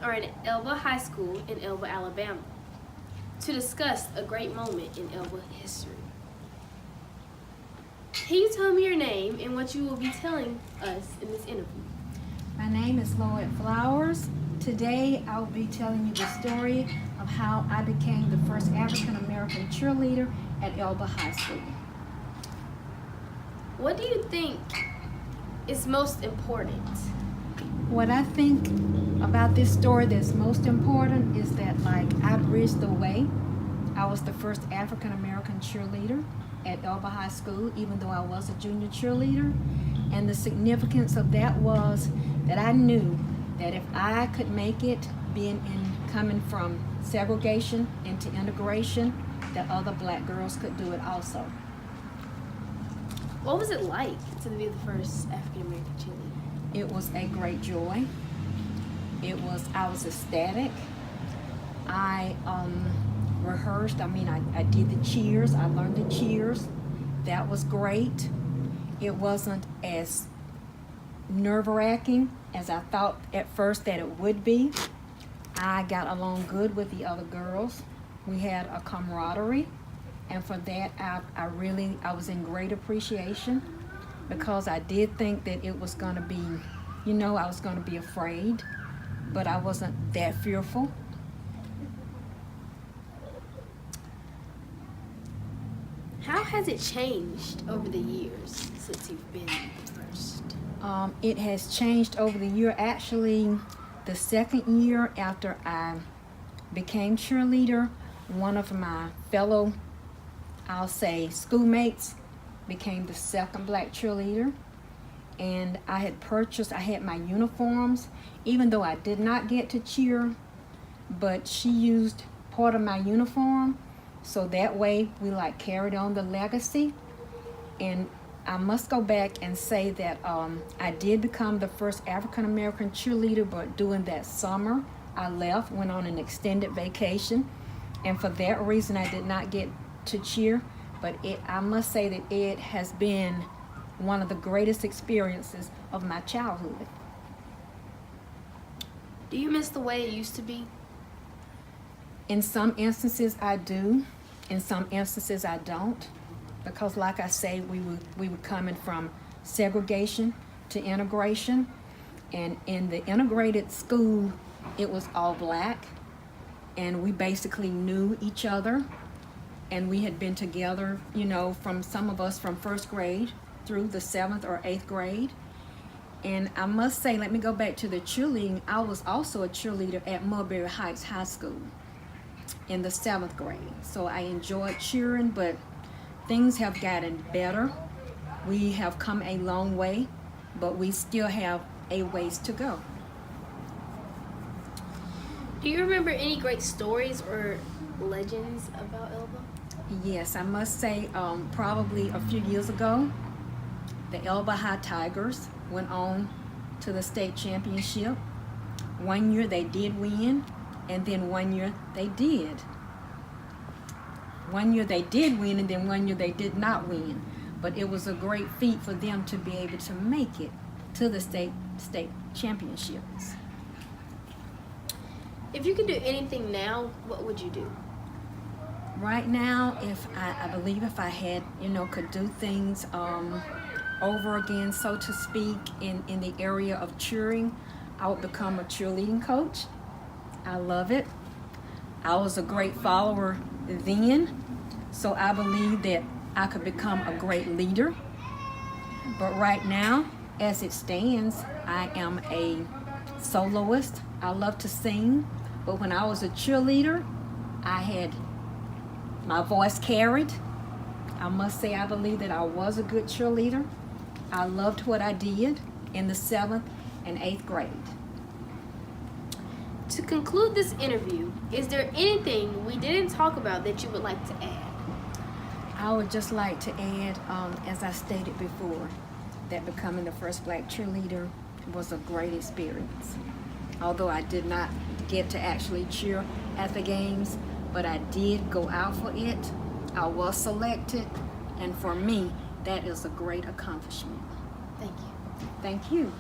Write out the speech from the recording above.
are at Elba High School in Elba, Alabama, to discuss a great moment in Elba history. Can you tell me your name and what you will be telling us in this interview? My name is Lloyd Flowers. Today I will be telling you the story of how I became the first African American cheerleader at Elba High School. What do you think is most important? What I think about this story that's most important is that I bridged the way. I was the first African American cheerleader at Elba High School, even though I was a junior cheerleader. And the significance of that was that I knew that if I could make it, coming from segregation into integration, that other black girls could do it also. What was it like to be the first African American cheerleader? It was a great joy. I was ecstatic. I rehearsed. I did the cheers. I learned the cheers. That was great. It wasn't as nerve-wracking as I thought at first that it would be. I got along good with the other girls. We had a camaraderie, and for that I was in great appreciation, because I did think that it was going to be, I was going to be afraid, but I wasn't that fearful. How has it changed over the years since you've been the first? It has changed over the year. Actually, the second year after I became cheerleader, one of my fellow, I'll say, schoolmates became the second black cheerleader. And I had my uniforms, even though I did not get to cheer, but she used part of my uniform. So that way we carried on the legacy. And I must go back and say that I did become the first African American cheerleader, but during that summer I went on an extended vacation, and for that reason I did not get to cheer. But I must say that it has been one of the greatest experiences of my childhood. Do you miss the way it used to be? In some instances I do, in some instances I don't, because like I say, we were coming from segregation to integration, and in the integrated school it was all black, and we basically knew each other, and we had been together, from some of us from first grade through the 7th or 8th grade. And I must say, let me go back to the cheerleading. I was also a cheerleader at Mulberry Heights High School in the 7th grade. So I enjoyed cheering, but things have gotten better. We have come a long way, but we still have a ways to go. Do you remember any great stories or legends about Elba? Yes, I must say, probably a few years ago, the Elba High Tigers went on to the state championship. One year they did win, and then one year they did. One year they did win, and then one year they did not win. But it was a great feat for them to be able to make it to the state championships. If you could do anything now, what would you do? Right now, I believe if I had, could do things over again, so to speak, in the area of cheering, I would become a cheerleading coach. I love it. I was a great follower then, so I believe that I could become a great leader. But right now, as it stands, I am a soloist. I love to sing, but when I was a cheerleader, my voice carried. I must say, I believe that I was a good cheerleader. I loved what I did in the 7th and 8th grade. To conclude this interview, is there anything we didn't talk about that you would like to add? I would just like to add, as I stated before, that becoming the first black cheerleader was a great experience. Although I did not get to actually cheer at the games, but I did go out for it. I was selected, and for me, that is a great accomplishment. Thank you. Thank you.